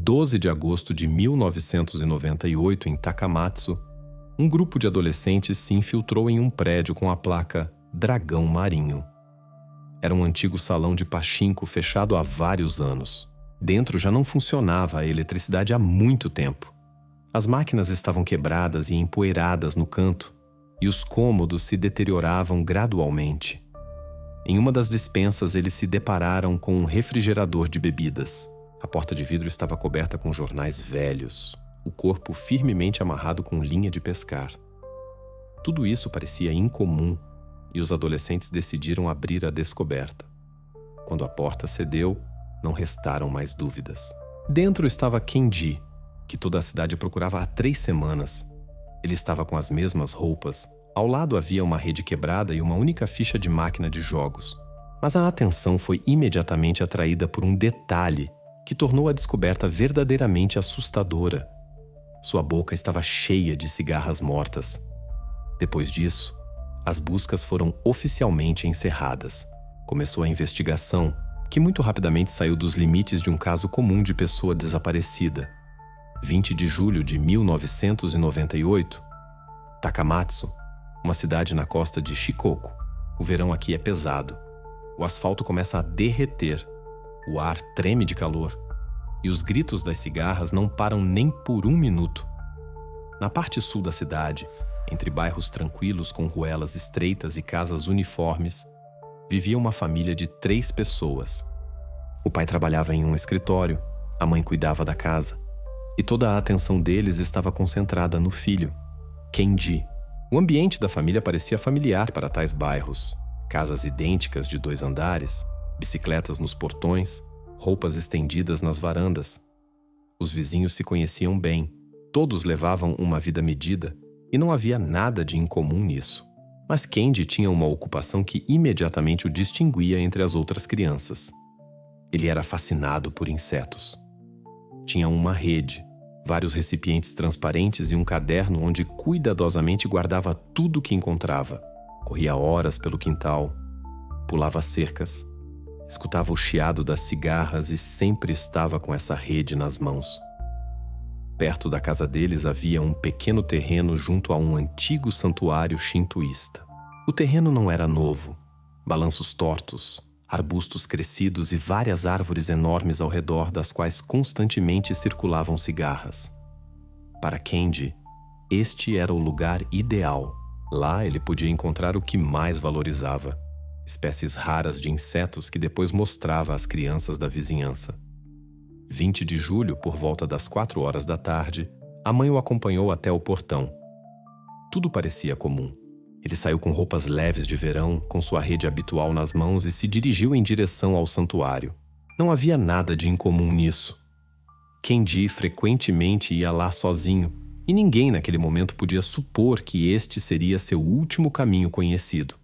12 de agosto de 1998, em Takamatsu, um grupo de adolescentes se infiltrou em um prédio com a placa Dragão Marinho. Era um antigo salão de pachinko fechado há vários anos. Dentro já não funcionava a eletricidade há muito tempo. As máquinas estavam quebradas e empoeiradas no canto, e os cômodos se deterioravam gradualmente. Em uma das despensas, eles se depararam com um refrigerador de bebidas. A porta de vidro estava coberta com jornais velhos, o corpo firmemente amarrado com linha de pescar. Tudo isso parecia incomum, e os adolescentes decidiram abrir a descoberta. Quando a porta cedeu, não restaram mais dúvidas. Dentro estava Kenji, que toda a cidade procurava há 3 semanas. Ele estava com as mesmas roupas. Ao lado havia uma rede quebrada e uma única ficha de máquina de jogos. Mas a atenção foi imediatamente atraída por um detalhe que tornou a descoberta verdadeiramente assustadora. Sua boca estava cheia de cigarras mortas. Depois disso, as buscas foram oficialmente encerradas. Começou a investigação, que muito rapidamente saiu dos limites de um caso comum de pessoa desaparecida. 20 de julho de 1998, Takamatsu, uma cidade na costa de Shikoku. O verão aqui é pesado. O asfalto começa a derreter, o ar treme de calor e os gritos das cigarras não param nem por 1 minuto. Na parte sul da cidade, entre bairros tranquilos com ruelas estreitas e casas uniformes, vivia uma família de 3 pessoas. O pai trabalhava em um escritório, a mãe cuidava da casa, e toda a atenção deles estava concentrada no filho, Kenji. O ambiente da família parecia familiar para tais bairros. Casas idênticas de 2 andares, bicicletas nos portões, roupas estendidas nas varandas. Os vizinhos se conheciam bem, todos levavam uma vida medida e não havia nada de incomum nisso. Mas Kenji tinha uma ocupação que imediatamente o distinguia entre as outras crianças. Ele era fascinado por insetos. Tinha uma rede, vários recipientes transparentes e um caderno onde cuidadosamente guardava tudo o que encontrava. Corria horas pelo quintal, pulava cercas, escutava o chiado das cigarras e sempre estava com essa rede nas mãos. Perto da casa deles havia um pequeno terreno junto a um antigo santuário shintoísta. O terreno não era novo, balanços tortos, arbustos crescidos e várias árvores enormes ao redor das quais constantemente circulavam cigarras. Para Kenji, este era o lugar ideal. Lá ele podia encontrar o que mais valorizava, espécies raras de insetos que depois mostrava às crianças da vizinhança. 20 de julho, por volta das 4 horas da tarde, a mãe o acompanhou até o portão. Tudo parecia comum. Ele saiu com roupas leves de verão, com sua rede habitual nas mãos e se dirigiu em direção ao santuário. Não havia nada de incomum nisso. Kenji frequentemente ia lá sozinho, e ninguém naquele momento podia supor que este seria seu último caminho conhecido.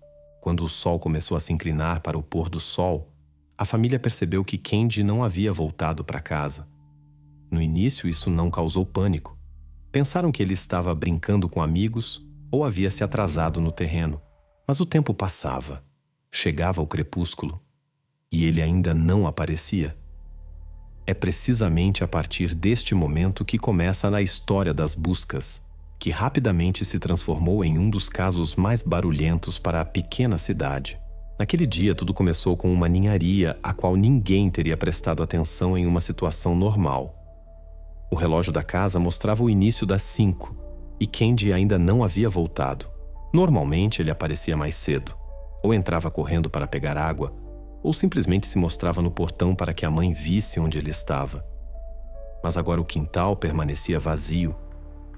Quando o sol começou a se inclinar para o pôr do sol, a família percebeu que Kenji não havia voltado para casa. No início, isso não causou pânico. Pensaram que ele estava brincando com amigos ou havia se atrasado no terreno. Mas o tempo passava. Chegava o crepúsculo e ele ainda não aparecia. É precisamente a partir deste momento que começa a história das buscas, que rapidamente se transformou em um dos casos mais barulhentos para a pequena cidade. Naquele dia, tudo começou com uma ninharia a qual ninguém teria prestado atenção em uma situação normal. O relógio da casa mostrava o início das 5 e Kenji ainda não havia voltado. Normalmente, ele aparecia mais cedo, ou entrava correndo para pegar água, ou simplesmente se mostrava no portão para que a mãe visse onde ele estava. Mas agora o quintal permanecia vazio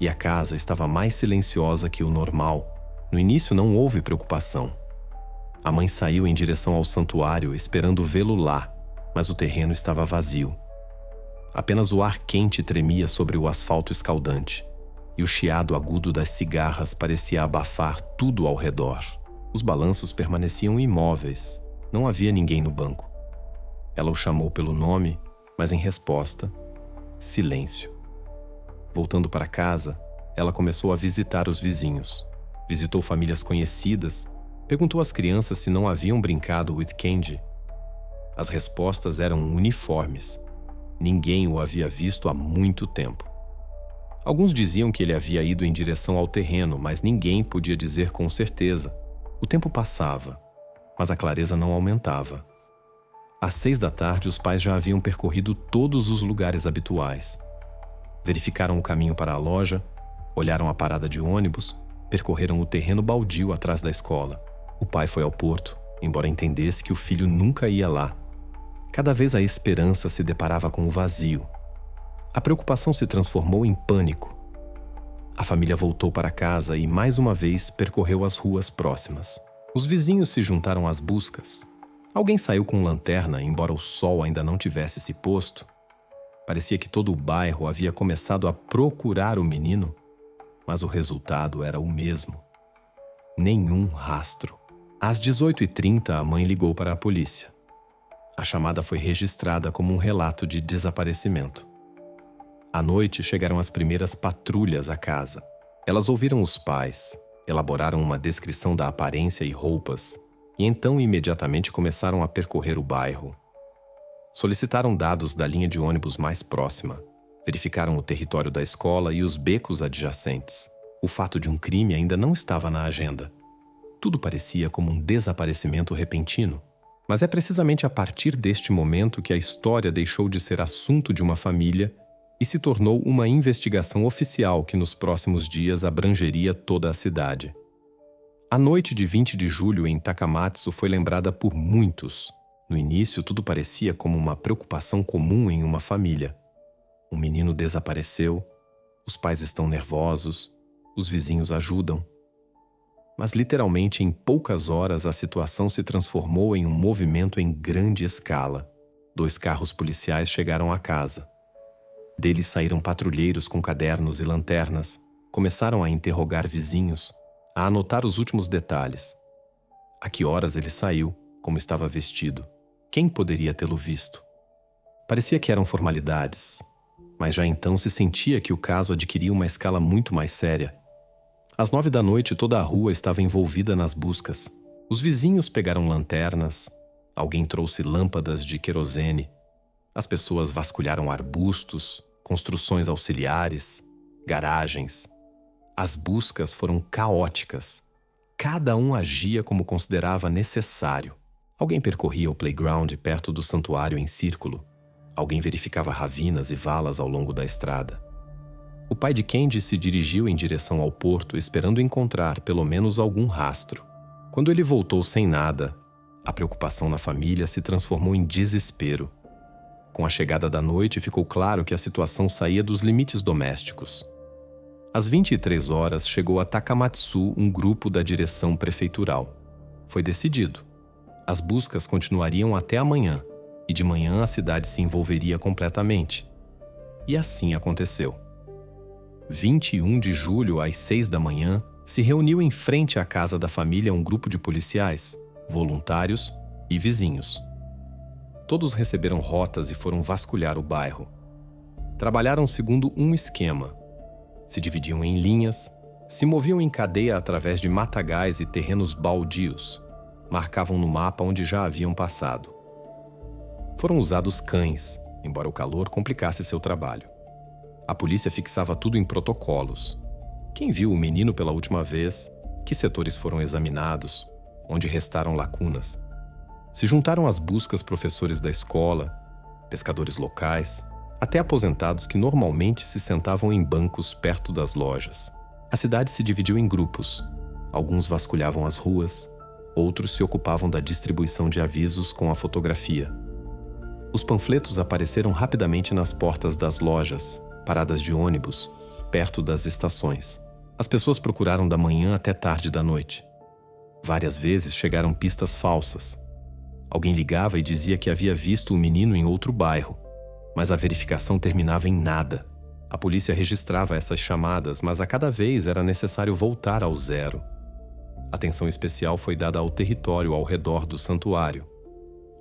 e a casa estava mais silenciosa que o normal. No início não houve preocupação. A mãe saiu em direção ao santuário esperando vê-lo lá, mas o terreno estava vazio. Apenas o ar quente tremia sobre o asfalto escaldante e o chiado agudo das cigarras parecia abafar tudo ao redor. Os balanços permaneciam imóveis. Não havia ninguém no banco. Ela o chamou pelo nome, mas em resposta, silêncio. Voltando para casa, ela começou a visitar os vizinhos. Visitou famílias conhecidas, perguntou às crianças se não haviam brincado with Kenji. As respostas eram uniformes. Ninguém o havia visto há muito tempo. Alguns diziam que ele havia ido em direção ao terreno, mas ninguém podia dizer com certeza. O tempo passava, mas a clareza não aumentava. Às 6 da tarde, os pais já haviam percorrido todos os lugares habituais. Verificaram o caminho para a loja, olharam a parada de ônibus, percorreram o terreno baldio atrás da escola. O pai foi ao porto, embora entendesse que o filho nunca ia lá. Cada vez a esperança se deparava com o vazio. A preocupação se transformou em pânico. A família voltou para casa e, mais uma vez, percorreu as ruas próximas. Os vizinhos se juntaram às buscas. Alguém saiu com lanterna, embora o sol ainda não tivesse se posto. Parecia que todo o bairro havia começado a procurar o menino, mas o resultado era o mesmo. Nenhum rastro. Às 18h30, a mãe ligou para a polícia. A chamada foi registrada como um relato de desaparecimento. À noite, chegaram as primeiras patrulhas à casa. Elas ouviram os pais, elaboraram uma descrição da aparência e roupas, e então imediatamente começaram a percorrer o bairro. Solicitaram dados da linha de ônibus mais próxima, verificaram o território da escola e os becos adjacentes. O fato de um crime ainda não estava na agenda. Tudo parecia como um desaparecimento repentino. Mas é precisamente a partir deste momento que a história deixou de ser assunto de uma família e se tornou uma investigação oficial que nos próximos dias abrangeria toda a cidade. A noite de 20 de julho em Takamatsu foi lembrada por muitos. No início, tudo parecia como uma preocupação comum em uma família. Um menino desapareceu, os pais estão nervosos, os vizinhos ajudam. Mas literalmente em poucas horas a situação se transformou em um movimento em grande escala. 2 carros policiais chegaram à casa. Deles saíram patrulheiros com cadernos e lanternas, começaram a interrogar vizinhos, a anotar os últimos detalhes. A que horas ele saiu, como estava vestido, quem poderia tê-lo visto? Parecia que eram formalidades, mas já então se sentia que o caso adquiria uma escala muito mais séria. Às 9 da noite, toda a rua estava envolvida nas buscas. Os vizinhos pegaram lanternas, alguém trouxe lâmpadas de querosene. As pessoas vasculharam arbustos, construções auxiliares, garagens. As buscas foram caóticas. Cada um agia como considerava necessário. Alguém percorria o playground perto do santuário em círculo. Alguém verificava ravinas e valas ao longo da estrada. O pai de Kenji se dirigiu em direção ao porto, esperando encontrar pelo menos algum rastro. Quando ele voltou sem nada, a preocupação na família se transformou em desespero. Com a chegada da noite, ficou claro que a situação saía dos limites domésticos. Às 23 horas, chegou a Takamatsu um grupo da direção prefeitural. Foi decidido. As buscas continuariam até amanhã, e de manhã a cidade se envolveria completamente. E assim aconteceu. 21 de julho, às 6 da manhã, se reuniu em frente à casa da família um grupo de policiais, voluntários e vizinhos. Todos receberam rotas e foram vasculhar o bairro. Trabalharam segundo um esquema. Se dividiam em linhas, se moviam em cadeia através de matagais e terrenos baldios. Marcavam no mapa onde já haviam passado. Foram usados cães, embora o calor complicasse seu trabalho. A polícia fixava tudo em protocolos. Quem viu o menino pela última vez, que setores foram examinados, onde restaram lacunas. Se juntaram às buscas professores da escola, pescadores locais, até aposentados que normalmente se sentavam em bancos perto das lojas. A cidade se dividiu em grupos. Alguns vasculhavam as ruas, outros se ocupavam da distribuição de avisos com a fotografia. Os panfletos apareceram rapidamente nas portas das lojas, paradas de ônibus, perto das estações. As pessoas procuraram da manhã até tarde da noite. Várias vezes chegaram pistas falsas. Alguém ligava e dizia que havia visto o menino em outro bairro, mas a verificação terminava em nada. A polícia registrava essas chamadas, mas a cada vez era necessário voltar ao zero. Atenção especial foi dada ao território ao redor do santuário.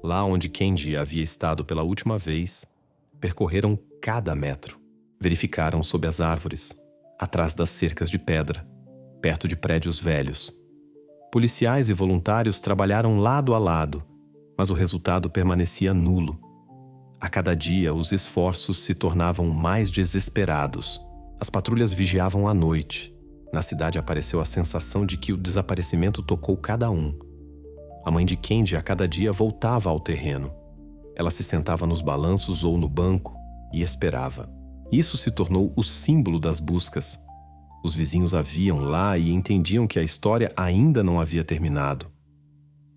Lá onde Kenji havia estado pela última vez, percorreram cada metro. Verificaram sob as árvores, atrás das cercas de pedra, perto de prédios velhos. Policiais e voluntários trabalharam lado a lado, mas o resultado permanecia nulo. A cada dia, os esforços se tornavam mais desesperados. As patrulhas vigiavam à noite. Na cidade apareceu a sensação de que o desaparecimento tocou cada um. A mãe de Candy a cada dia voltava ao terreno. Ela se sentava nos balanços ou no banco e esperava. Isso se tornou o símbolo das buscas. Os vizinhos a viam lá e entendiam que a história ainda não havia terminado.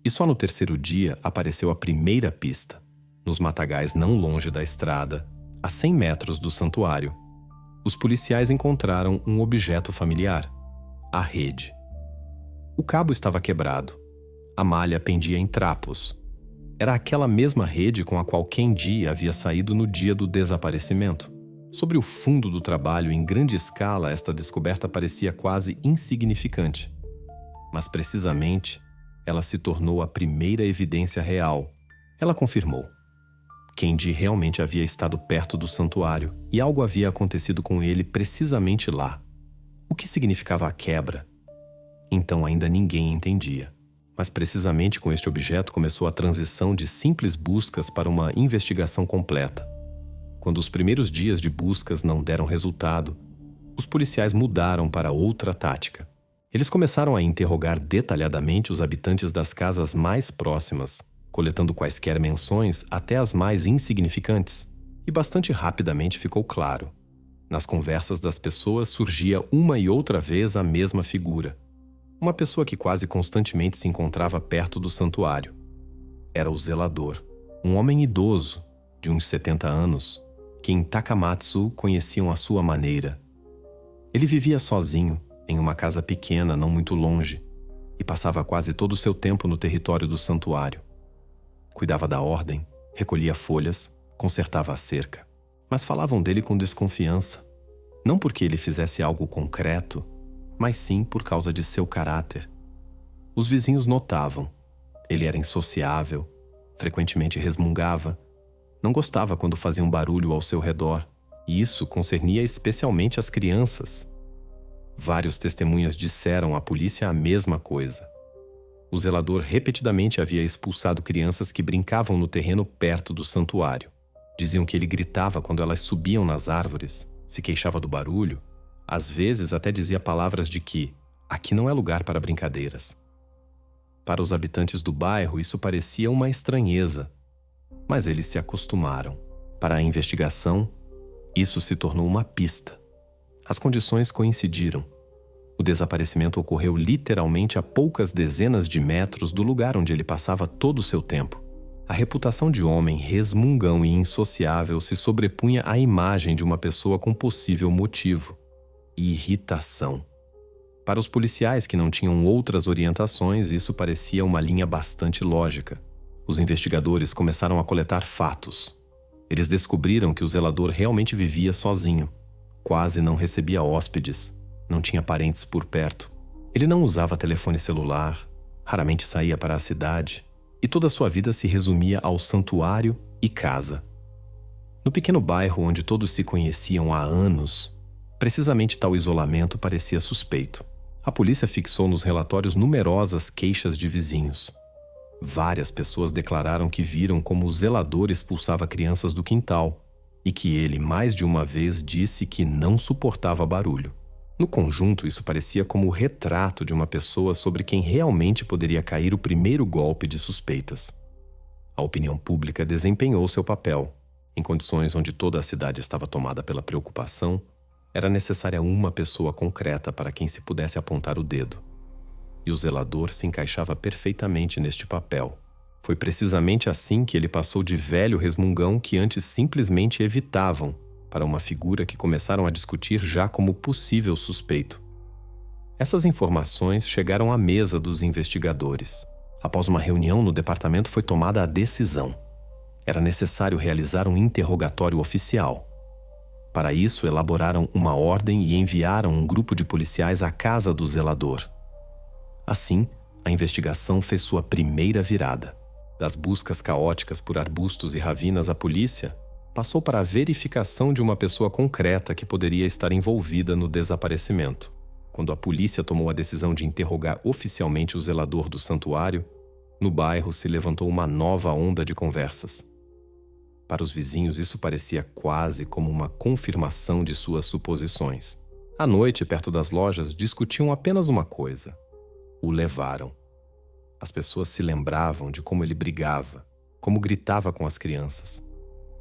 E só no terceiro dia apareceu a primeira pista, nos matagais não longe da estrada, a 100 metros do santuário. Os policiais encontraram um objeto familiar, a rede. O cabo estava quebrado. A malha pendia em trapos. Era aquela mesma rede com a qual Candy havia saído no dia do desaparecimento. Sobre o fundo do trabalho em grande escala, esta descoberta parecia quase insignificante. Mas precisamente, ela se tornou a primeira evidência real. Ela confirmou. Candy realmente havia estado perto do santuário e algo havia acontecido com ele precisamente lá. O que significava a quebra? Então ainda ninguém entendia. Mas precisamente com este objeto começou a transição de simples buscas para uma investigação completa. Quando os primeiros dias de buscas não deram resultado, os policiais mudaram para outra tática. Eles começaram a interrogar detalhadamente os habitantes das casas mais próximas, coletando quaisquer menções até as mais insignificantes. E bastante rapidamente ficou claro. Nas conversas das pessoas surgia uma e outra vez a mesma figura. Uma pessoa que quase constantemente se encontrava perto do santuário. Era o zelador, um homem idoso, de uns 70 anos, que em Takamatsu conheciam à sua maneira. Ele vivia sozinho, em uma casa pequena não muito longe, e passava quase todo o seu tempo no território do santuário. Cuidava da ordem, recolhia folhas, consertava a cerca. Mas falavam dele com desconfiança, não porque ele fizesse algo concreto, mas sim por causa de seu caráter. Os vizinhos notavam. Ele era insociável, frequentemente resmungava, não gostava quando faziam barulho ao seu redor, e isso concernia especialmente as crianças. Vários testemunhas disseram à polícia a mesma coisa. O zelador repetidamente havia expulsado crianças que brincavam no terreno perto do santuário. Diziam que ele gritava quando elas subiam nas árvores, se queixava do barulho, às vezes até dizia palavras de que aqui não é lugar para brincadeiras. Para os habitantes do bairro isso parecia uma estranheza, mas eles se acostumaram. Para a investigação, isso se tornou uma pista. As condições coincidiram. O desaparecimento ocorreu literalmente a poucas dezenas de metros do lugar onde ele passava todo o seu tempo. A reputação de homem resmungão e insociável se sobrepunha à imagem de uma pessoa com possível motivo. Irritação. Para os policiais que não tinham outras orientações, isso parecia uma linha bastante lógica. Os investigadores começaram a coletar fatos. Eles descobriram que o zelador realmente vivia sozinho. Quase não recebia hóspedes. Não tinha parentes por perto. Ele não usava telefone celular, raramente saía para a cidade, e toda a sua vida se resumia ao santuário e casa. No pequeno bairro onde todos se conheciam há anos, precisamente tal isolamento parecia suspeito. A polícia fixou nos relatórios numerosas queixas de vizinhos. Várias pessoas declararam que viram como o zelador expulsava crianças do quintal e que ele, mais de uma vez, disse que não suportava barulho. No conjunto, isso parecia como o retrato de uma pessoa sobre quem realmente poderia cair o primeiro golpe de suspeitas. A opinião pública desempenhou seu papel. Em condições onde toda a cidade estava tomada pela preocupação, era necessária uma pessoa concreta para quem se pudesse apontar o dedo. E o zelador se encaixava perfeitamente neste papel. Foi precisamente assim que ele passou de velho resmungão que antes simplesmente evitavam, para uma figura que começaram a discutir já como possível suspeito. Essas informações chegaram à mesa dos investigadores. Após uma reunião no departamento foi tomada a decisão. Era necessário realizar um interrogatório oficial. Para isso, elaboraram uma ordem e enviaram um grupo de policiais à casa do zelador. Assim, a investigação fez sua primeira virada. Das buscas caóticas por arbustos e ravinas, a polícia passou para a verificação de uma pessoa concreta que poderia estar envolvida no desaparecimento. Quando a polícia tomou a decisão de interrogar oficialmente o zelador do santuário, no bairro se levantou uma nova onda de conversas. Para os vizinhos, isso parecia quase como uma confirmação de suas suposições. À noite, perto das lojas, discutiam apenas uma coisa: o levaram. As pessoas se lembravam de como ele brigava, como gritava com as crianças.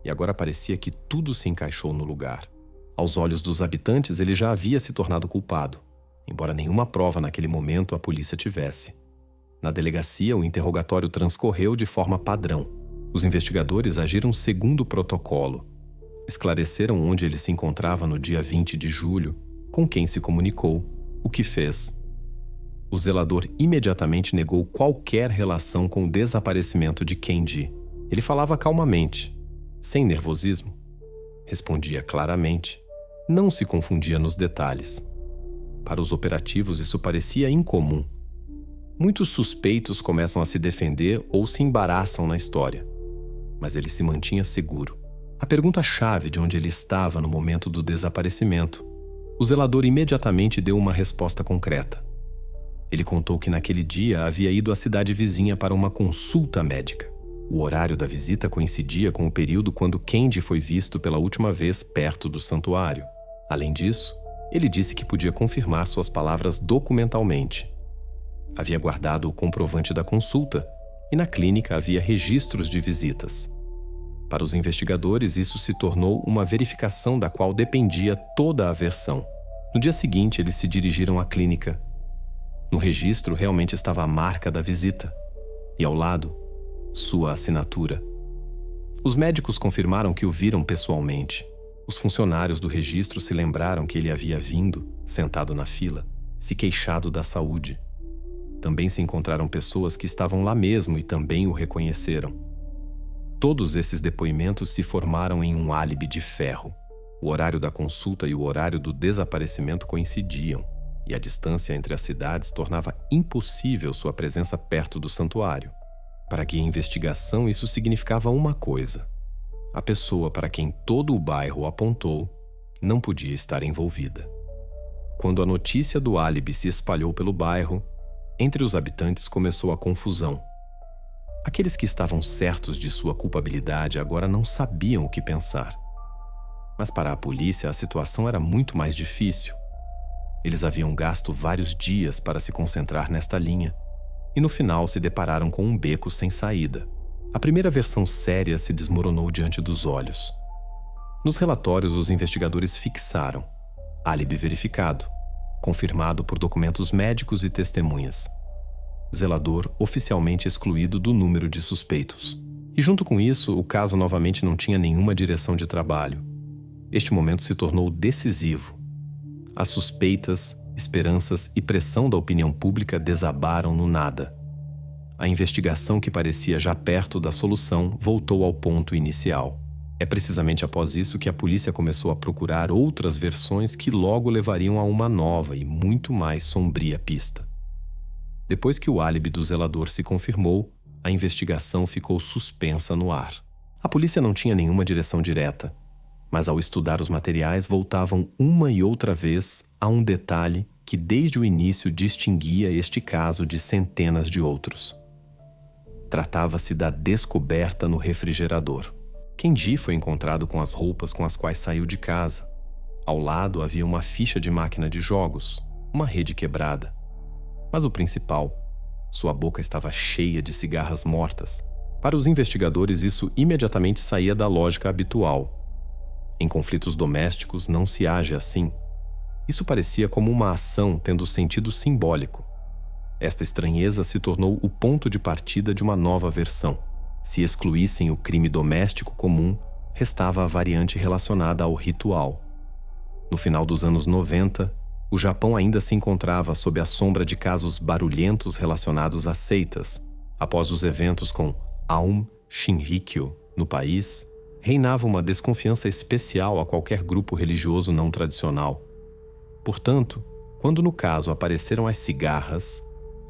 E agora parecia que tudo se encaixou no lugar. Aos olhos dos habitantes, ele já havia se tornado culpado, embora nenhuma prova naquele momento a polícia tivesse. Na delegacia, o interrogatório transcorreu de forma padrão. Os investigadores agiram segundo o protocolo. Esclareceram onde ele se encontrava no dia 20 de julho, com quem se comunicou, o que fez. O zelador imediatamente negou qualquer relação com o desaparecimento de Kendi. Ele falava calmamente, sem nervosismo. Respondia claramente. Não se confundia nos detalhes. Para os operativos, isso parecia incomum. Muitos suspeitos começam a se defender ou se embaraçam na história. Mas ele se mantinha seguro. A pergunta-chave de onde ele estava no momento do desaparecimento, o zelador imediatamente deu uma resposta concreta. Ele contou que naquele dia havia ido à cidade vizinha para uma consulta médica. O horário da visita coincidia com o período quando Kendi foi visto pela última vez perto do santuário. Além disso, ele disse que podia confirmar suas palavras documentalmente. Havia guardado o comprovante da consulta e na clínica havia registros de visitas. Para os investigadores, isso se tornou uma verificação da qual dependia toda a versão. No dia seguinte, eles se dirigiram à clínica. No registro realmente estava a marca da visita e ao lado, sua assinatura. Os médicos confirmaram que o viram pessoalmente. Os funcionários do registro se lembraram que ele havia vindo, sentado na fila, se queixado da saúde. Também se encontraram pessoas que estavam lá mesmo e também o reconheceram. Todos esses depoimentos se formaram em um álibi de ferro. O horário da consulta e o horário do desaparecimento coincidiam, e a distância entre as cidades tornava impossível sua presença perto do santuário. Para a guia investigação, isso significava uma coisa: a pessoa para quem todo o bairro apontou não podia estar envolvida. Quando a notícia do álibi se espalhou pelo bairro, entre os habitantes começou a confusão. Aqueles que estavam certos de sua culpabilidade agora não sabiam o que pensar. Mas para a polícia a situação era muito mais difícil. Eles haviam gasto vários dias para se concentrar nesta linha e no final se depararam com um beco sem saída. A primeira versão séria se desmoronou diante dos olhos. Nos relatórios, os investigadores fixaram: álibi verificado, confirmado por documentos médicos e testemunhas. Zelador oficialmente excluído do número de suspeitos. E junto com isso, o caso novamente não tinha nenhuma direção de trabalho. Este momento se tornou decisivo. As suspeitas, esperanças e pressão da opinião pública desabaram no nada. A investigação, que parecia já perto da solução, voltou ao ponto inicial. É precisamente após isso que a polícia começou a procurar outras versões que logo levariam a uma nova e muito mais sombria pista. Depois que o álibi do zelador se confirmou, a investigação ficou suspensa no ar. A polícia não tinha nenhuma direção direta, mas ao estudar os materiais voltavam uma e outra vez a um detalhe que desde o início distinguia este caso de centenas de outros. Tratava-se da descoberta no refrigerador. Kendi foi encontrado com as roupas com as quais saiu de casa. Ao lado havia uma ficha de máquina de jogos, uma rede quebrada. Mas o principal, sua boca estava cheia de cigarras mortas. Para os investigadores, isso imediatamente saía da lógica habitual. Em conflitos domésticos não se age assim. Isso parecia como uma ação tendo sentido simbólico. Esta estranheza se tornou o ponto de partida de uma nova versão. Se excluíssem o crime doméstico comum, restava a variante relacionada ao ritual. No final dos anos 90, o Japão ainda se encontrava sob a sombra de casos barulhentos relacionados a seitas. Após os eventos com Aum Shinrikyo no país, reinava uma desconfiança especial a qualquer grupo religioso não tradicional. Portanto, quando no caso apareceram as cigarras,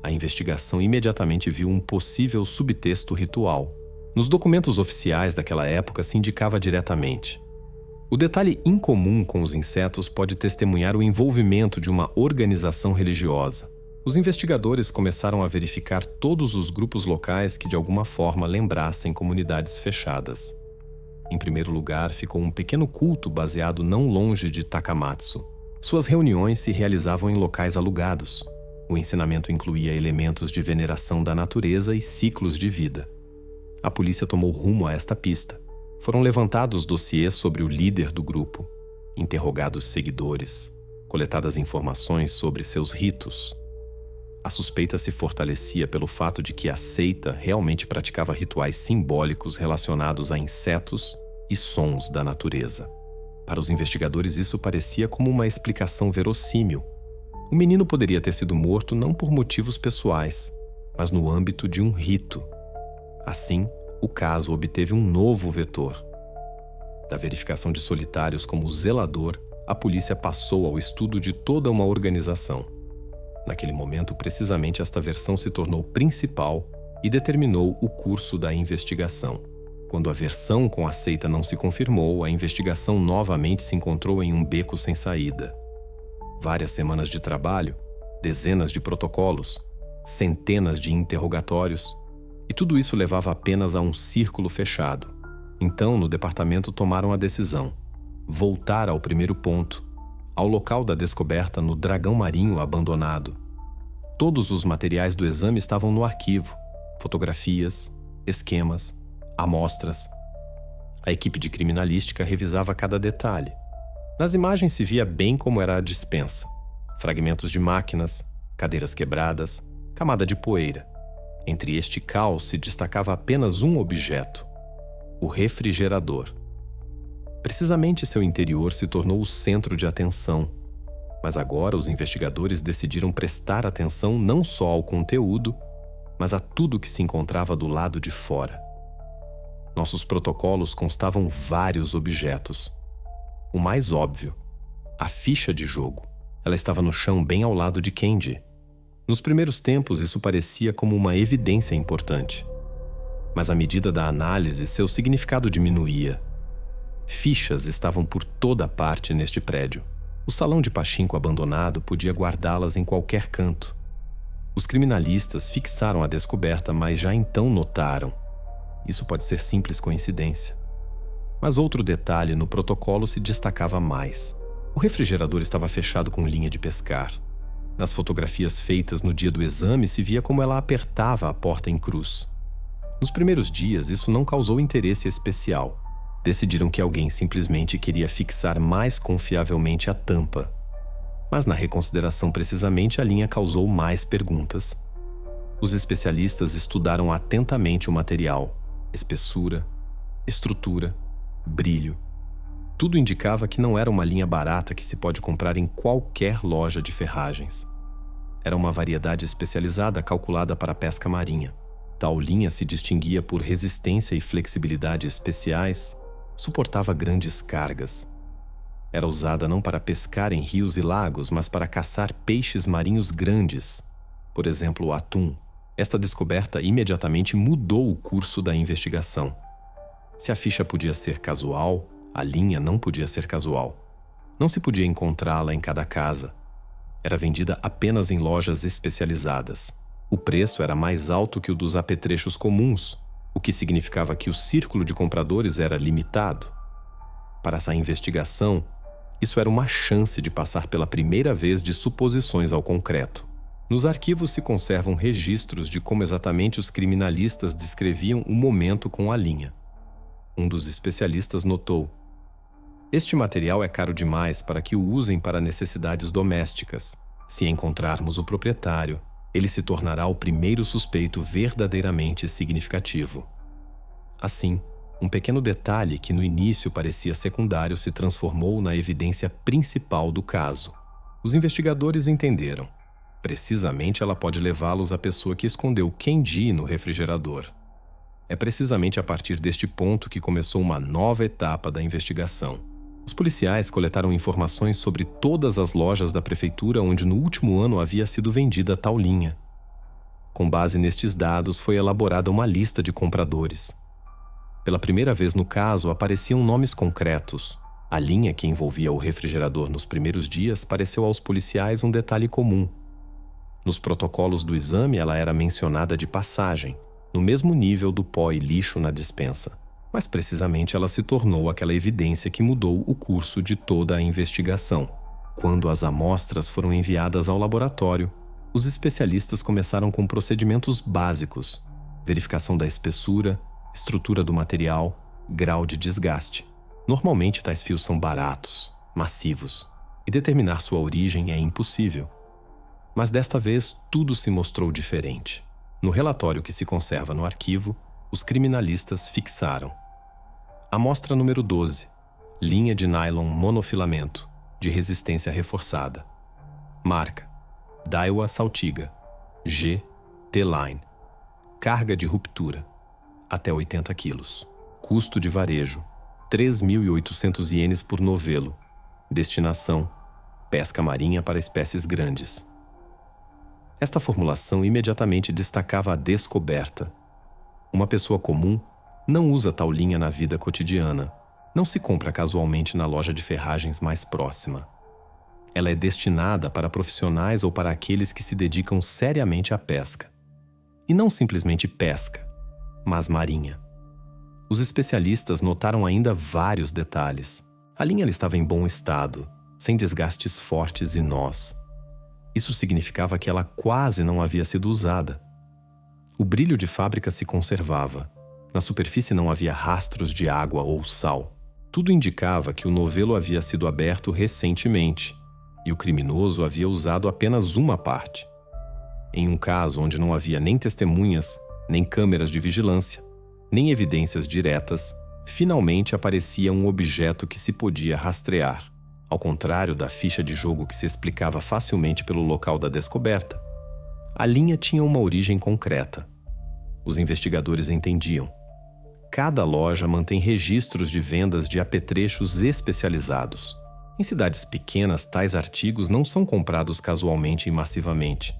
a investigação imediatamente viu um possível subtexto ritual. Nos documentos oficiais daquela época se indicava diretamente: o detalhe incomum com os insetos pode testemunhar o envolvimento de uma organização religiosa. Os investigadores começaram a verificar todos os grupos locais que de alguma forma lembrassem comunidades fechadas. Em primeiro lugar, ficou um pequeno culto baseado não longe de Takamatsu. Suas reuniões se realizavam em locais alugados. O ensinamento incluía elementos de veneração da natureza e ciclos de vida. A polícia tomou rumo a esta pista. Foram levantados dossiês sobre o líder do grupo, interrogados seguidores, coletadas informações sobre seus ritos. A suspeita se fortalecia pelo fato de que a seita realmente praticava rituais simbólicos relacionados a insetos e sons da natureza. Para os investigadores, isso parecia como uma explicação verossímil. O menino poderia ter sido morto não por motivos pessoais, mas no âmbito de um rito. Assim, o caso obteve um novo vetor. Da verificação de solitários como zelador, a polícia passou ao estudo de toda uma organização. Naquele momento, precisamente esta versão se tornou principal e determinou o curso da investigação. Quando a versão com a seita não se confirmou, a investigação novamente se encontrou em um beco sem saída. Várias semanas de trabalho, dezenas de protocolos, centenas de interrogatórios, e tudo isso levava apenas a um círculo fechado. Então, no departamento tomaram a decisão: voltar ao primeiro ponto, ao local da descoberta no dragão marinho abandonado. Todos os materiais do exame estavam no arquivo: fotografias, esquemas, amostras. A equipe de criminalística revisava cada detalhe. Nas imagens se via bem como era a dispensa: fragmentos de máquinas, cadeiras quebradas, camada de poeira. Entre este caos se destacava apenas um objeto: o refrigerador. Precisamente seu interior se tornou o centro de atenção. Mas agora os investigadores decidiram prestar atenção não só ao conteúdo, mas a tudo que se encontrava do lado de fora. Nossos protocolos constavam vários objetos. O mais óbvio: a ficha de jogo. Ela estava no chão bem ao lado de Kenji. Nos primeiros tempos, isso parecia como uma evidência importante. Mas à medida da análise, seu significado diminuía. Fichas estavam por toda parte neste prédio. O salão de pachinko abandonado podia guardá-las em qualquer canto. Os criminalistas fixaram a descoberta, mas já então notaram: isso pode ser simples coincidência. Mas outro detalhe no protocolo se destacava mais. O refrigerador estava fechado com linha de pescar. Nas fotografias feitas no dia do exame se via como ela apertava a porta em cruz. Nos primeiros dias, isso não causou interesse especial. Decidiram que alguém simplesmente queria fixar mais confiavelmente a tampa. Mas na reconsideração, precisamente, a linha causou mais perguntas. Os especialistas estudaram atentamente o material: espessura, estrutura, brilho. Tudo indicava que não era uma linha barata que se pode comprar em qualquer loja de ferragens. Era uma variedade especializada calculada para a pesca marinha. Tal linha se distinguia por resistência e flexibilidade especiais, suportava grandes cargas. Era usada não para pescar em rios e lagos, mas para caçar peixes marinhos grandes, por exemplo, o atum. Esta descoberta imediatamente mudou o curso da investigação. Se a ficha podia ser casual, a linha não podia ser casual. Não se podia encontrá-la em cada casa. Era vendida apenas em lojas especializadas. O preço era mais alto que o dos apetrechos comuns, o que significava que o círculo de compradores era limitado. Para essa investigação, isso era uma chance de passar pela primeira vez de suposições ao concreto. Nos arquivos se conservam registros de como exatamente os criminalistas descreviam o momento com a linha. Um dos especialistas notou: este material é caro demais para que o usem para necessidades domésticas. Se encontrarmos o proprietário, ele se tornará o primeiro suspeito verdadeiramente significativo. Assim, um pequeno detalhe que no início parecia secundário se transformou na evidência principal do caso. Os investigadores entenderam: precisamente ela pode levá-los à pessoa que escondeu Kenji no refrigerador. É precisamente a partir deste ponto que começou uma nova etapa da investigação. Os policiais coletaram informações sobre todas as lojas da prefeitura onde no último ano havia sido vendida tal linha. Com base nestes dados, foi elaborada uma lista de compradores. Pela primeira vez no caso, apareciam nomes concretos. A linha que envolvia o refrigerador nos primeiros dias pareceu aos policiais um detalhe comum. Nos protocolos do exame, ela era mencionada de passagem, no mesmo nível do pó e lixo na dispensa. Mas precisamente ela se tornou aquela evidência que mudou o curso de toda a investigação. Quando as amostras foram enviadas ao laboratório, os especialistas começaram com procedimentos básicos: verificação da espessura, estrutura do material, grau de desgaste. Normalmente, tais fios são baratos, massivos, e determinar sua origem é impossível. Mas desta vez, tudo se mostrou diferente. No relatório que se conserva no arquivo, os criminalistas fixaram: amostra número 12, linha de nylon monofilamento, de resistência reforçada. Marca: Daiwa Saltiga, G. T-Line. Carga de ruptura, até 80 quilos. Custo de varejo, 3.800 ienes por novelo. Destinação: pesca marinha para espécies grandes. Esta formulação imediatamente destacava a descoberta. Uma pessoa comum não usa tal linha na vida cotidiana. Não se compra casualmente na loja de ferragens mais próxima. Ela é destinada para profissionais ou para aqueles que se dedicam seriamente à pesca. E não simplesmente pesca, mas marinha. Os especialistas notaram ainda vários detalhes. A linha estava em bom estado, sem desgastes fortes e nós. Isso significava que ela quase não havia sido usada. O brilho de fábrica se conservava. Na superfície não havia rastros de água ou sal. Tudo indicava que o novelo havia sido aberto recentemente e o criminoso havia usado apenas uma parte. Em um caso onde não havia nem testemunhas, nem câmeras de vigilância, nem evidências diretas, finalmente aparecia um objeto que se podia rastrear. Ao contrário da ficha de jogo que se explicava facilmente pelo local da descoberta, a linha tinha uma origem concreta. Os investigadores entendiam. Cada loja mantém registros de vendas de apetrechos especializados. Em cidades pequenas, tais artigos não são comprados casualmente e massivamente.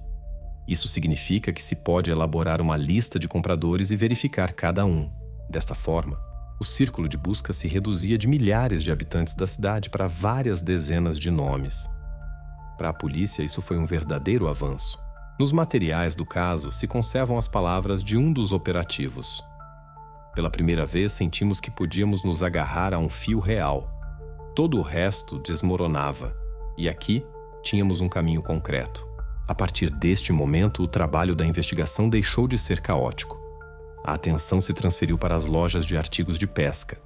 Isso significa que se pode elaborar uma lista de compradores e verificar cada um. Desta forma, o círculo de busca se reduzia de milhares de habitantes da cidade para várias dezenas de nomes. Para a polícia, isso foi um verdadeiro avanço. Nos materiais do caso se conservam as palavras de um dos operativos. Pela primeira vez, sentimos que podíamos nos agarrar a um fio real. Todo o resto desmoronava, e aqui tínhamos um caminho concreto. A partir deste momento, o trabalho da investigação deixou de ser caótico. A atenção se transferiu para as lojas de artigos de pesca.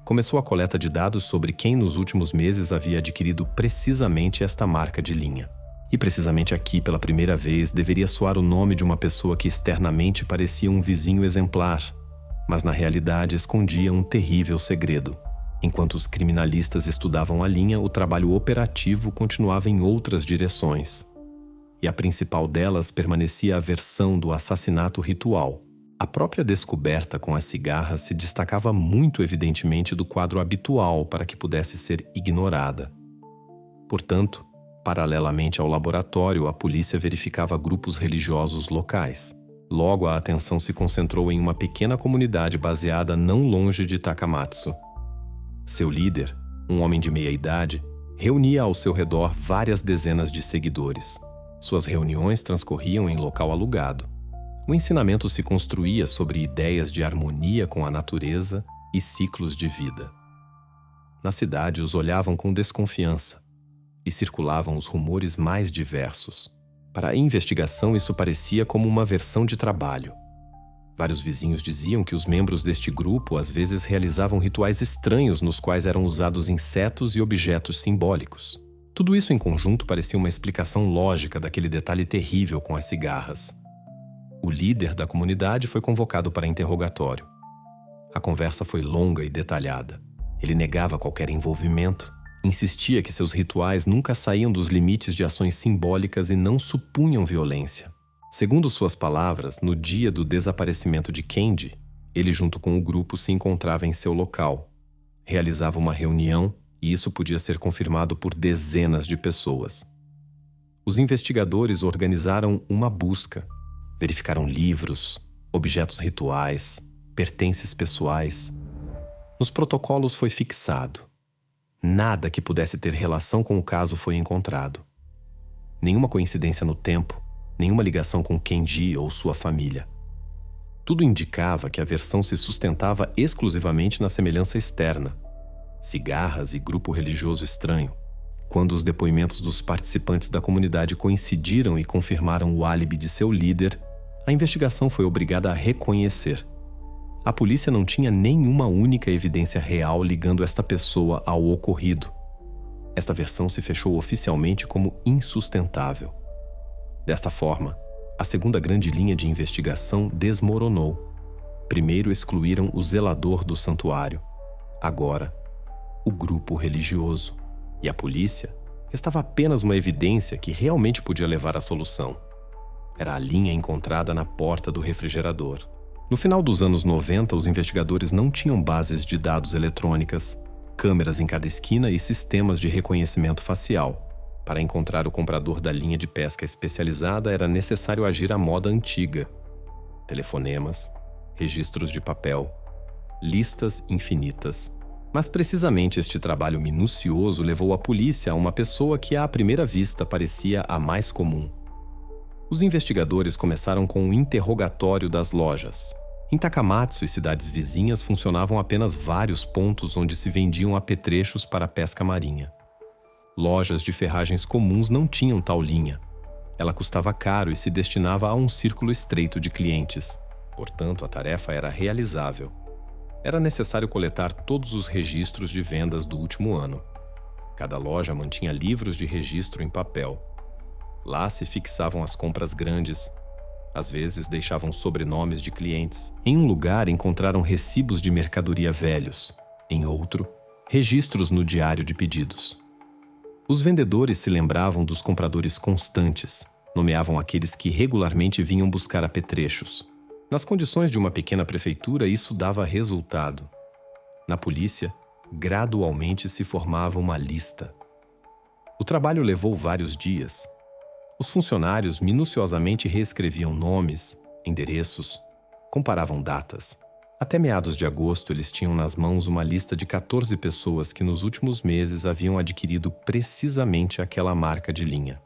Começou a coleta de dados sobre quem nos últimos meses havia adquirido precisamente esta marca de linha. E precisamente aqui, pela primeira vez, deveria soar o nome de uma pessoa que externamente parecia um vizinho exemplar, mas na realidade escondia um terrível segredo. Enquanto os criminalistas estudavam a linha, o trabalho operativo continuava em outras direções. E a principal delas permanecia a versão do assassinato ritual. A própria descoberta com as cigarras se destacava muito evidentemente do quadro habitual para que pudesse ser ignorada. Portanto, paralelamente ao laboratório, a polícia verificava grupos religiosos locais. Logo, a atenção se concentrou em uma pequena comunidade baseada não longe de Takamatsu. Seu líder, um homem de meia-idade, reunia ao seu redor várias dezenas de seguidores. Suas reuniões transcorriam em local alugado. O ensinamento se construía sobre ideias de harmonia com a natureza e ciclos de vida. Na cidade, os olhavam com desconfiança e circulavam os rumores mais diversos. Para a investigação, isso parecia como uma versão de trabalho. Vários vizinhos diziam que os membros deste grupo às vezes realizavam rituais estranhos nos quais eram usados insetos e objetos simbólicos. Tudo isso em conjunto parecia uma explicação lógica daquele detalhe terrível com as cigarras. O líder da comunidade foi convocado para interrogatório. A conversa foi longa e detalhada. Ele negava qualquer envolvimento, insistia que seus rituais nunca saíam dos limites de ações simbólicas e não supunham violência. Segundo suas palavras, no dia do desaparecimento de Kendi, ele junto com o grupo se encontrava em seu local. Realizava uma reunião e isso podia ser confirmado por dezenas de pessoas. Os investigadores organizaram uma busca. Verificaram livros, objetos rituais, pertences pessoais. Nos protocolos foi fixado. Nada que pudesse ter relação com o caso foi encontrado. Nenhuma coincidência no tempo, nenhuma ligação com Kendi ou sua família. Tudo indicava que a versão se sustentava exclusivamente na semelhança externa: cigarras e grupo religioso estranho. Quando os depoimentos dos participantes da comunidade coincidiram e confirmaram o álibi de seu líder, a investigação foi obrigada a reconhecer: a polícia não tinha nenhuma única evidência real ligando esta pessoa ao ocorrido. Esta versão se fechou oficialmente como insustentável. Desta forma, a segunda grande linha de investigação desmoronou. Primeiro excluíram o zelador do santuário. Agora, o grupo religioso. E a polícia restava apenas uma evidência que realmente podia levar à solução. Era a linha encontrada na porta do refrigerador. No final dos anos 90, os investigadores não tinham bases de dados eletrônicas, câmeras em cada esquina e sistemas de reconhecimento facial. Para encontrar o comprador da linha de pesca especializada, era necessário agir à moda antiga: telefonemas, registros de papel, listas infinitas. Mas precisamente este trabalho minucioso levou a polícia a uma pessoa que à primeira vista parecia a mais comum. Os investigadores começaram com um interrogatório das lojas. Em Takamatsu e cidades vizinhas funcionavam apenas vários pontos onde se vendiam apetrechos para a pesca marinha. Lojas de ferragens comuns não tinham tal linha. Ela custava caro e se destinava a um círculo estreito de clientes. Portanto, a tarefa era realizável. Era necessário coletar todos os registros de vendas do último ano. Cada loja mantinha livros de registro em papel. Lá se fixavam as compras grandes. Às vezes deixavam sobrenomes de clientes. Em um lugar encontraram recibos de mercadoria velhos. Em outro, registros no diário de pedidos. Os vendedores se lembravam dos compradores constantes, nomeavam aqueles que regularmente vinham buscar apetrechos. Nas condições de uma pequena prefeitura, isso dava resultado. Na polícia, gradualmente se formava uma lista. O trabalho levou vários dias. Os funcionários minuciosamente reescreviam nomes, endereços, comparavam datas. Até meados de agosto, eles tinham nas mãos uma lista de 14 pessoas que nos últimos meses haviam adquirido precisamente aquela marca de linha: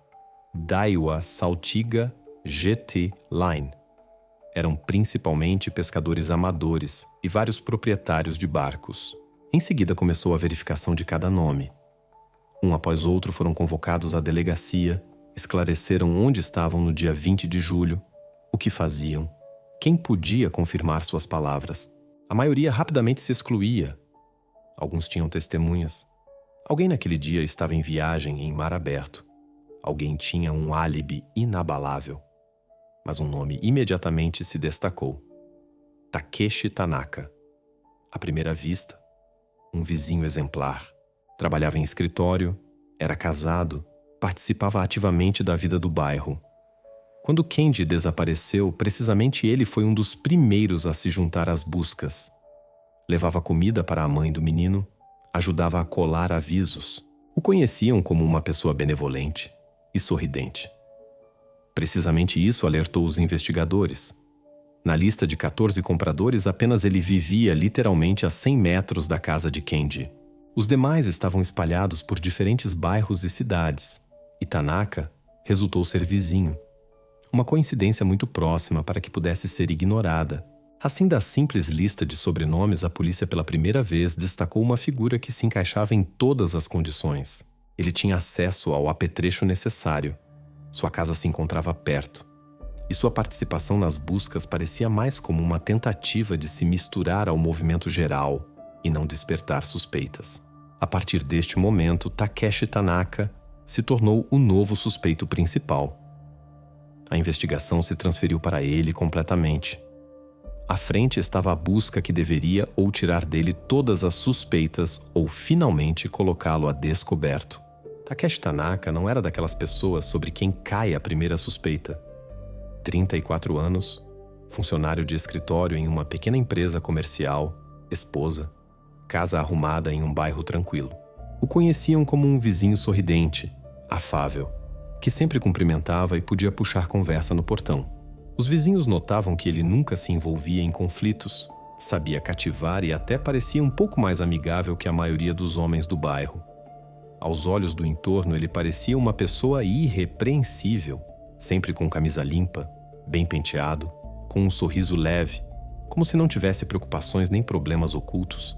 Daiwa Saltiga GT Line. Eram principalmente pescadores amadores e vários proprietários de barcos. Em seguida começou a verificação de cada nome. Um após outro foram convocados à delegacia, esclareceram onde estavam no dia 20 de julho, o que faziam, quem podia confirmar suas palavras. A maioria rapidamente se excluía. Alguns tinham testemunhas. Alguém naquele dia estava em viagem em mar aberto. Alguém tinha um álibi inabalável. Mas um nome imediatamente se destacou: Takeshi Tanaka. À primeira vista, um vizinho exemplar. Trabalhava em escritório, era casado, participava ativamente da vida do bairro. Quando Kenji desapareceu, precisamente ele foi um dos primeiros a se juntar às buscas. Levava comida para a mãe do menino, ajudava a colar avisos. O conheciam como uma pessoa benevolente e sorridente. Precisamente isso alertou os investigadores. Na lista de 14 compradores, apenas ele vivia literalmente a 100 metros da casa de Kenji. Os demais estavam espalhados por diferentes bairros e cidades, e Tanaka resultou ser vizinho. Uma coincidência muito próxima para que pudesse ser ignorada. Assim, da simples lista de sobrenomes, a polícia pela primeira vez destacou uma figura que se encaixava em todas as condições. Ele tinha acesso ao apetrecho necessário. Sua casa se encontrava perto. E sua participação nas buscas parecia mais como uma tentativa de se misturar ao movimento geral e não despertar suspeitas. A partir deste momento, Takeshi Tanaka se tornou o novo suspeito principal. A investigação se transferiu para ele completamente. À frente estava a busca que deveria ou tirar dele todas as suspeitas ou finalmente colocá-lo a descoberto. Takeshi Tanaka não era daquelas pessoas sobre quem cai a primeira suspeita. 34 anos, funcionário de escritório em uma pequena empresa comercial, esposa, casa arrumada em um bairro tranquilo. O conheciam como um vizinho sorridente, afável, que sempre cumprimentava e podia puxar conversa no portão. Os vizinhos notavam que ele nunca se envolvia em conflitos, sabia cativar e até parecia um pouco mais amigável que a maioria dos homens do bairro. Aos olhos do entorno, ele parecia uma pessoa irrepreensível, sempre com camisa limpa, bem penteado, com um sorriso leve, como se não tivesse preocupações nem problemas ocultos.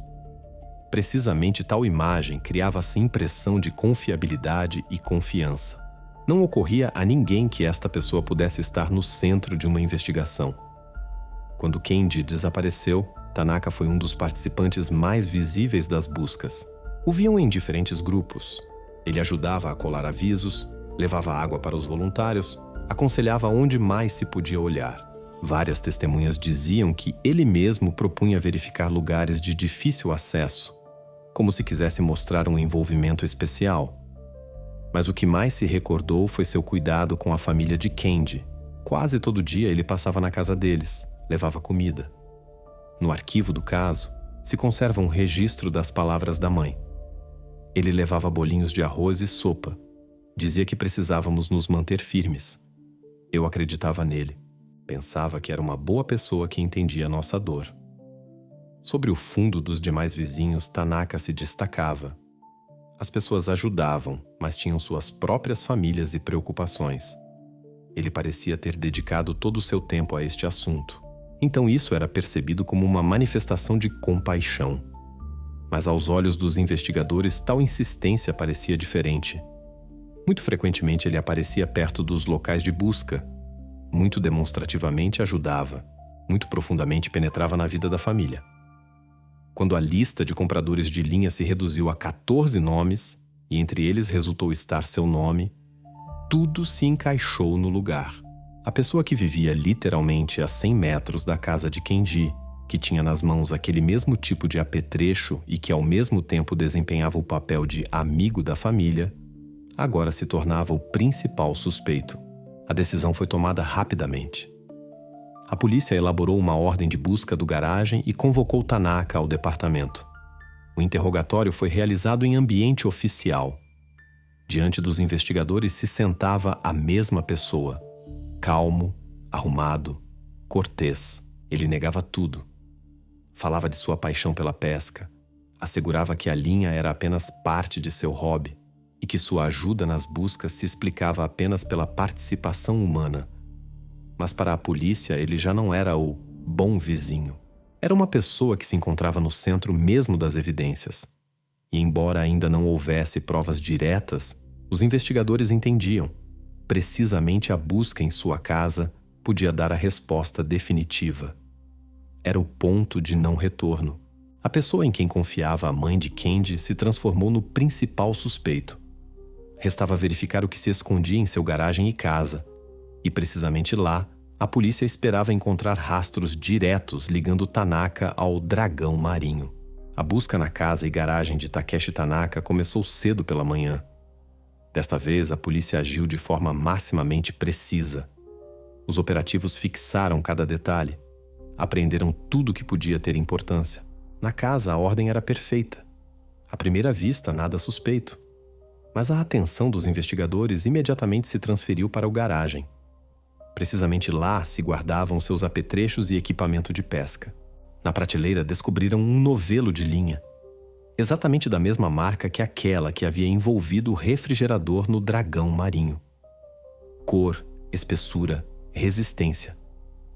Precisamente tal imagem criava-se impressão de confiabilidade e confiança. Não ocorria a ninguém que esta pessoa pudesse estar no centro de uma investigação. Quando Kendi desapareceu, Tanaka foi um dos participantes mais visíveis das buscas. O viam em diferentes grupos. Ele ajudava a colar avisos, levava água para os voluntários, aconselhava onde mais se podia olhar. Várias testemunhas diziam que ele mesmo propunha verificar lugares de difícil acesso, como se quisesse mostrar um envolvimento especial. Mas o que mais se recordou foi seu cuidado com a família de Kendi. Quase todo dia ele passava na casa deles, levava comida. No arquivo do caso, se conserva um registro das palavras da mãe. Ele levava bolinhos de arroz e sopa. Dizia que precisávamos nos manter firmes. Eu acreditava nele. Pensava que era uma boa pessoa que entendia a nossa dor. Sobre o fundo dos demais vizinhos, Tanaka se destacava. As pessoas ajudavam, mas tinham suas próprias famílias e preocupações. Ele parecia ter dedicado todo o seu tempo a este assunto. Então isso era percebido como uma manifestação de compaixão. Mas aos olhos dos investigadores, tal insistência parecia diferente. Muito frequentemente ele aparecia perto dos locais de busca. Muito demonstrativamente ajudava. Muito profundamente penetrava na vida da família. Quando a lista de compradores de linha se reduziu a 14 nomes, e entre eles resultou estar seu nome, tudo se encaixou no lugar. A pessoa que vivia literalmente a 100 metros da casa de Kendi, que tinha nas mãos aquele mesmo tipo de apetrecho e que ao mesmo tempo desempenhava o papel de amigo da família, agora se tornava o principal suspeito. A decisão foi tomada rapidamente. A polícia elaborou uma ordem de busca do garagem e convocou Tanaka ao departamento. O interrogatório foi realizado em ambiente oficial. Diante dos investigadores se sentava a mesma pessoa. Calmo, arrumado, cortês. Ele negava tudo. Falava de sua paixão pela pesca. Assegurava que a linha era apenas parte de seu hobby e que sua ajuda nas buscas se explicava apenas pela participação humana. Mas para a polícia ele já não era o bom vizinho. Era uma pessoa que se encontrava no centro mesmo das evidências. E embora ainda não houvesse provas diretas, os investigadores entendiam. Precisamente a busca em sua casa podia dar a resposta definitiva. Era o ponto de não retorno. A pessoa em quem confiava a mãe de Kendi se transformou no principal suspeito. Restava verificar o que se escondia em seu garagem e casa. E precisamente lá, a polícia esperava encontrar rastros diretos ligando Tanaka ao dragão marinho. A busca na casa e garagem de Takeshi Tanaka começou cedo pela manhã. Desta vez, a polícia agiu de forma maximamente precisa. Os operativos fixaram cada detalhe. Apreenderam tudo que podia ter importância. Na casa, a ordem era perfeita. À primeira vista, nada suspeito. Mas a atenção dos investigadores imediatamente se transferiu para o garagem. Precisamente lá se guardavam seus apetrechos e equipamento de pesca. Na prateleira descobriram um novelo de linha, exatamente da mesma marca que aquela que havia envolvido o refrigerador no dragão marinho. Cor, espessura, resistência.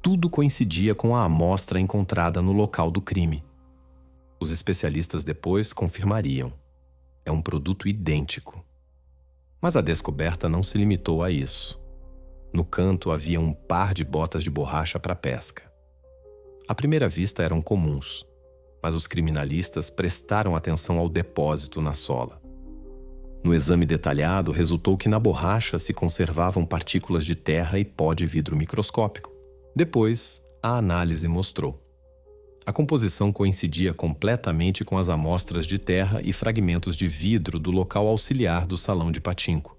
Tudo coincidia com a amostra encontrada no local do crime. Os especialistas depois confirmariam. É um produto idêntico. Mas a descoberta não se limitou a isso. No canto havia um par de botas de borracha para pesca. À primeira vista eram comuns, mas os criminalistas prestaram atenção ao depósito na sola. No exame detalhado, resultou que na borracha se conservavam partículas de terra e pó de vidro microscópico. Depois, a análise mostrou. A composição coincidia completamente com as amostras de terra e fragmentos de vidro do local auxiliar do salão de patinco.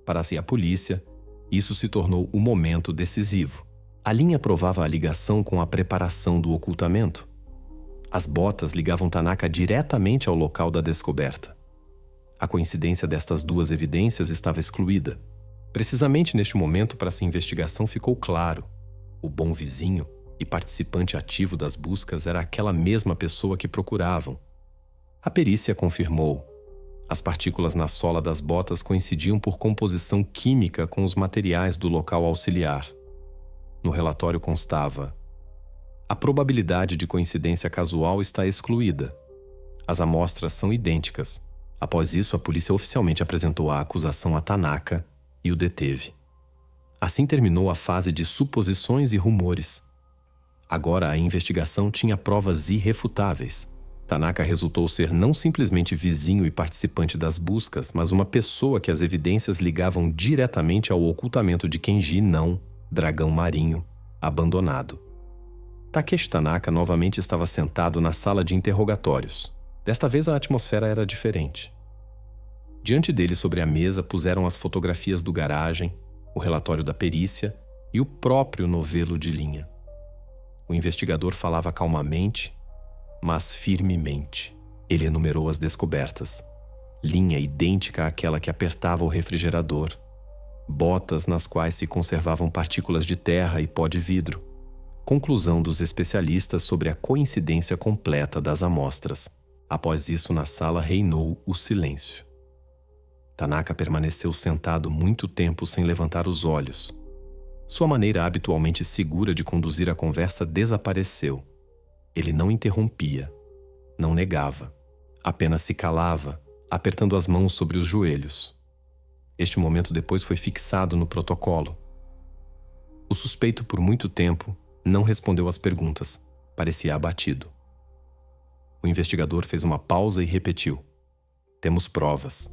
Para a polícia, isso se tornou o momento decisivo. A linha provava a ligação com a preparação do ocultamento. As botas ligavam Tanaka diretamente ao local da descoberta. A coincidência destas duas evidências estava excluída. Precisamente neste momento, para essa investigação ficou claro. O bom vizinho e participante ativo das buscas era aquela mesma pessoa que procuravam. A perícia confirmou. As partículas na sola das botas coincidiam por composição química com os materiais do local auxiliar. No relatório constava: A probabilidade de coincidência casual está excluída. As amostras são idênticas. Após isso, a polícia oficialmente apresentou a acusação a Tanaka e o deteve. Assim terminou a fase de suposições e rumores. Agora a investigação tinha provas irrefutáveis. Tanaka resultou ser não simplesmente vizinho e participante das buscas, mas uma pessoa que as evidências ligavam diretamente ao ocultamento de Kenji não, dragão marinho, abandonado. Takeshi Tanaka novamente estava sentado na sala de interrogatórios. Desta vez a atmosfera era diferente. Diante dele, sobre a mesa, puseram as fotografias do garagem, o relatório da perícia e o próprio novelo de linha. O investigador falava calmamente, mas firmemente. Ele enumerou as descobertas. Linha idêntica àquela que apertava o refrigerador. Botas nas quais se conservavam partículas de terra e pó de vidro. Conclusão dos especialistas sobre a coincidência completa das amostras. Após isso, na sala reinou o silêncio. Tanaka permaneceu sentado muito tempo sem levantar os olhos. Sua maneira habitualmente segura de conduzir a conversa desapareceu. Ele não interrompia, não negava, apenas se calava, apertando as mãos sobre os joelhos. Este momento depois foi fixado no protocolo. O suspeito, por muito tempo, não respondeu às perguntas. Parecia abatido. O investigador fez uma pausa e repetiu: "Temos provas.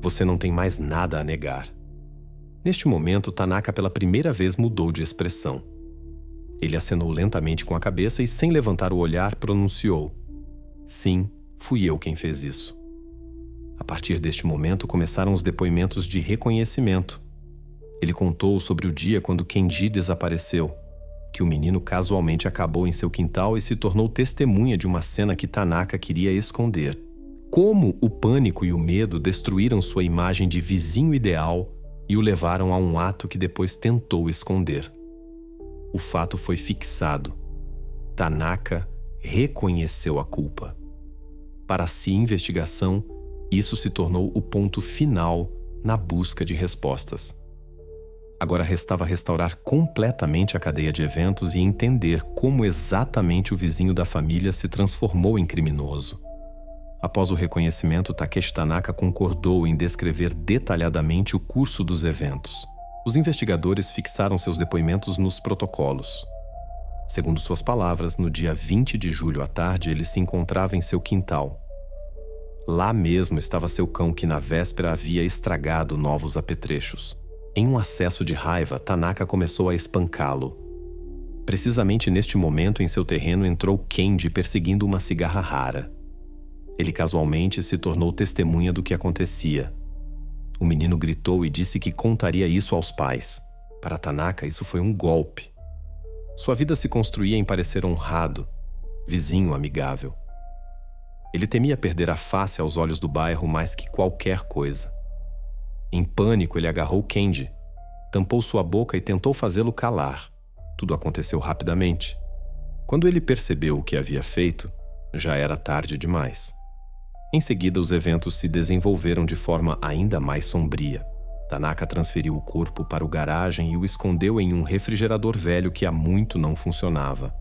Você não tem mais nada a negar." Neste momento, Tanaka pela primeira vez mudou de expressão. Ele acenou lentamente com a cabeça e, sem levantar o olhar, pronunciou: "Sim, fui eu quem fez isso." A partir deste momento, começaram os depoimentos de reconhecimento. Ele contou sobre o dia quando Kenji desapareceu, que o menino casualmente acabou em seu quintal e se tornou testemunha de uma cena que Tanaka queria esconder. Como o pânico e o medo destruíram sua imagem de vizinho ideal e o levaram a um ato que depois tentou esconder. O fato foi fixado. Tanaka reconheceu a culpa. Para a investigação, isso se tornou o ponto final na busca de respostas. Agora restava restaurar completamente a cadeia de eventos e entender como exatamente o vizinho da família se transformou em criminoso. Após o reconhecimento, Takeshi Tanaka concordou em descrever detalhadamente o curso dos eventos. Os investigadores fixaram seus depoimentos nos protocolos. Segundo suas palavras, no dia 20 de julho à tarde, ele se encontrava em seu quintal. Lá mesmo estava seu cão que na véspera havia estragado novos apetrechos. Em um acesso de raiva, Tanaka começou a espancá-lo. Precisamente neste momento, em seu terreno, entrou Kenji perseguindo uma cigarra rara. Ele casualmente se tornou testemunha do que acontecia. O menino gritou e disse que contaria isso aos pais. Para Tanaka, isso foi um golpe. Sua vida se construía em parecer honrado, vizinho amigável. Ele temia perder a face aos olhos do bairro mais que qualquer coisa. Em pânico, ele agarrou Kenji, tampou sua boca e tentou fazê-lo calar. Tudo aconteceu rapidamente. Quando ele percebeu o que havia feito, já era tarde demais. Em seguida, os eventos se desenvolveram de forma ainda mais sombria. Tanaka transferiu o corpo para o garagem e o escondeu em um refrigerador velho que há muito não funcionava.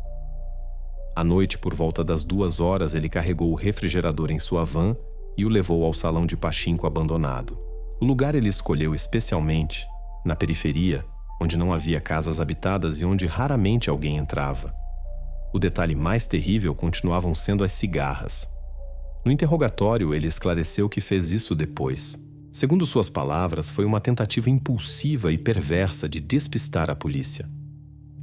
À noite, por volta das 2 horas, ele carregou o refrigerador em sua van e o levou ao salão de pachinko abandonado. O lugar ele escolheu especialmente, na periferia, onde não havia casas habitadas e onde raramente alguém entrava. O detalhe mais terrível continuavam sendo as cigarras. No interrogatório, ele esclareceu que fez isso depois. Segundo suas palavras, foi uma tentativa impulsiva e perversa de despistar a polícia.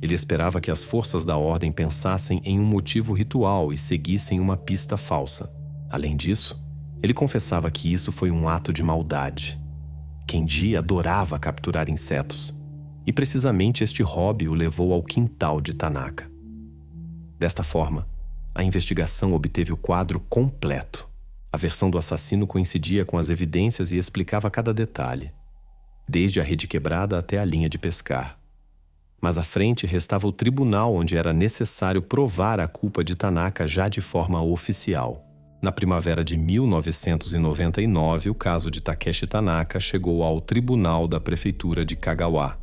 Ele esperava que as forças da ordem pensassem em um motivo ritual e seguissem uma pista falsa. Além disso, ele confessava que isso foi um ato de maldade. Kenji adorava capturar insetos, e precisamente este hobby o levou ao quintal de Tanaka. Desta forma, a investigação obteve o quadro completo. A versão do assassino coincidia com as evidências e explicava cada detalhe, desde a rede quebrada até a linha de pescar. Mas à frente restava o tribunal onde era necessário provar a culpa de Tanaka já de forma oficial. Na primavera de 1999, o caso de Takeshi Tanaka chegou ao tribunal da prefeitura de Kagawa.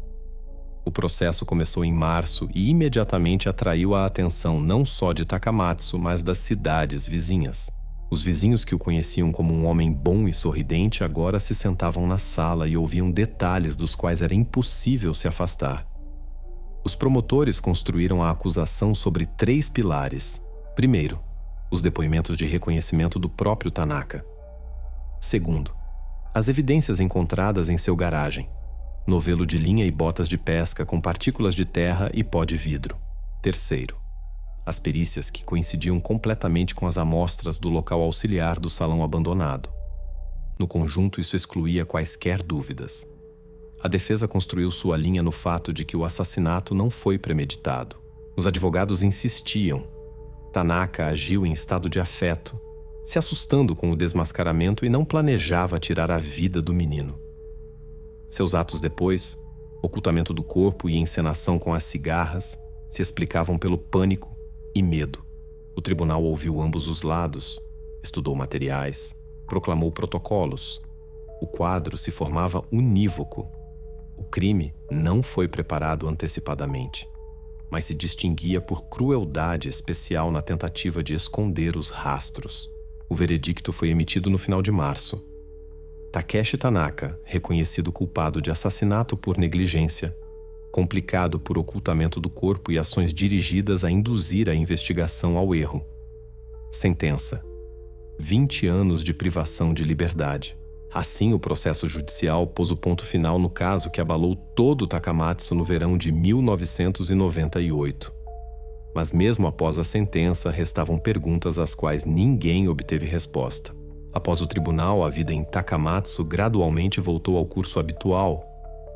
O processo começou em março e imediatamente atraiu a atenção não só de Takamatsu, mas das cidades vizinhas. Os vizinhos que o conheciam como um homem bom e sorridente agora se sentavam na sala e ouviam detalhes dos quais era impossível se afastar. Os promotores construíram a acusação sobre 3 pilares. Primeiro, os depoimentos de reconhecimento do próprio Tanaka. Segundo, as evidências encontradas em seu garagem. Novelo de linha e botas de pesca com partículas de terra e pó de vidro. Terceiro, as perícias que coincidiam completamente com as amostras do local auxiliar do salão abandonado. No conjunto, isso excluía quaisquer dúvidas. A defesa construiu sua linha no fato de que o assassinato não foi premeditado. Os advogados insistiam. Tanaka agiu em estado de afeto, se assustando com o desmascaramento e não planejava tirar a vida do menino. Seus atos depois, ocultamento do corpo e encenação com as cigarras, se explicavam pelo pânico e medo. O tribunal ouviu ambos os lados, estudou materiais, proclamou protocolos. O quadro se formava unívoco. O crime não foi preparado antecipadamente, mas se distinguia por crueldade especial na tentativa de esconder os rastros. O veredicto foi emitido no final de março. Takeshi Tanaka, reconhecido culpado de assassinato por negligência, complicado por ocultamento do corpo e ações dirigidas a induzir a investigação ao erro. Sentença: 20 anos de privação de liberdade. Assim, o processo judicial pôs o ponto final no caso que abalou todo o Takamatsu no verão de 1998. Mas mesmo após a sentença, restavam perguntas às quais ninguém obteve resposta. Após o tribunal, a vida em Takamatsu gradualmente voltou ao curso habitual,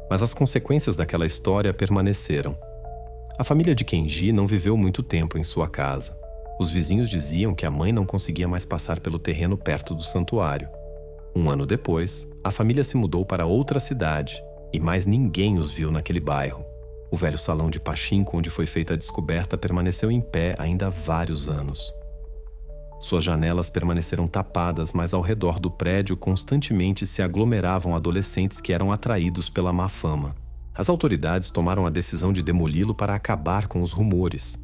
mas as consequências daquela história permaneceram. A família de Kenji não viveu muito tempo em sua casa. Os vizinhos diziam que a mãe não conseguia mais passar pelo terreno perto do santuário. Um ano depois, a família se mudou para outra cidade e mais ninguém os viu naquele bairro. O velho salão de pachinko onde foi feita a descoberta permaneceu em pé ainda há vários anos. Suas janelas permaneceram tapadas, mas ao redor do prédio constantemente se aglomeravam adolescentes que eram atraídos pela má fama. As autoridades tomaram a decisão de demoli-lo para acabar com os rumores.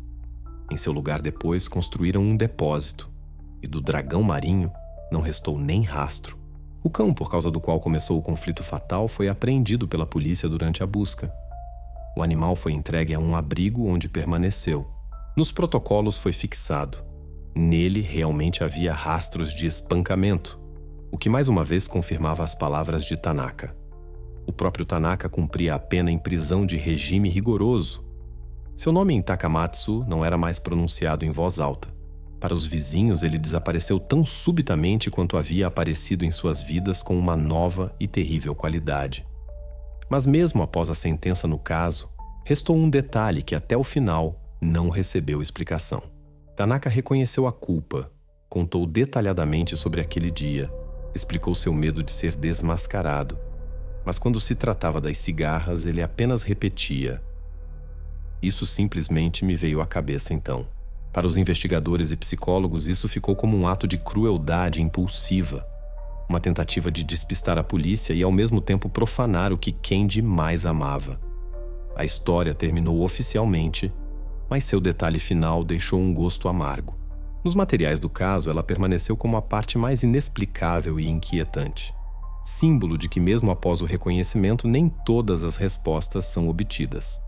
Em seu lugar depois construíram um depósito, e do dragão marinho não restou nem rastro. O cão por causa do qual começou o conflito fatal foi apreendido pela polícia durante a busca. O animal foi entregue a um abrigo onde permaneceu. Nos protocolos foi fixado: nele realmente havia rastros de espancamento, o que mais uma vez confirmava as palavras de Tanaka. O próprio Tanaka cumpria a pena em prisão de regime rigoroso. Seu nome em Takamatsu não era mais pronunciado em voz alta. Para os vizinhos, ele desapareceu tão subitamente quanto havia aparecido em suas vidas com uma nova e terrível qualidade. Mas mesmo após a sentença no caso, restou um detalhe que até o final não recebeu explicação. Tanaka reconheceu a culpa, contou detalhadamente sobre aquele dia, explicou seu medo de ser desmascarado. Mas quando se tratava das cigarras, ele apenas repetia: "Isso simplesmente me veio à cabeça então." Para os investigadores e psicólogos, isso ficou como um ato de crueldade impulsiva, uma tentativa de despistar a polícia e ao mesmo tempo profanar o que Kenji mais amava. A história terminou oficialmente, mas seu detalhe final deixou um gosto amargo. Nos materiais do caso, ela permaneceu como a parte mais inexplicável e inquietante, símbolo de que mesmo após o reconhecimento, nem todas as respostas são obtidas.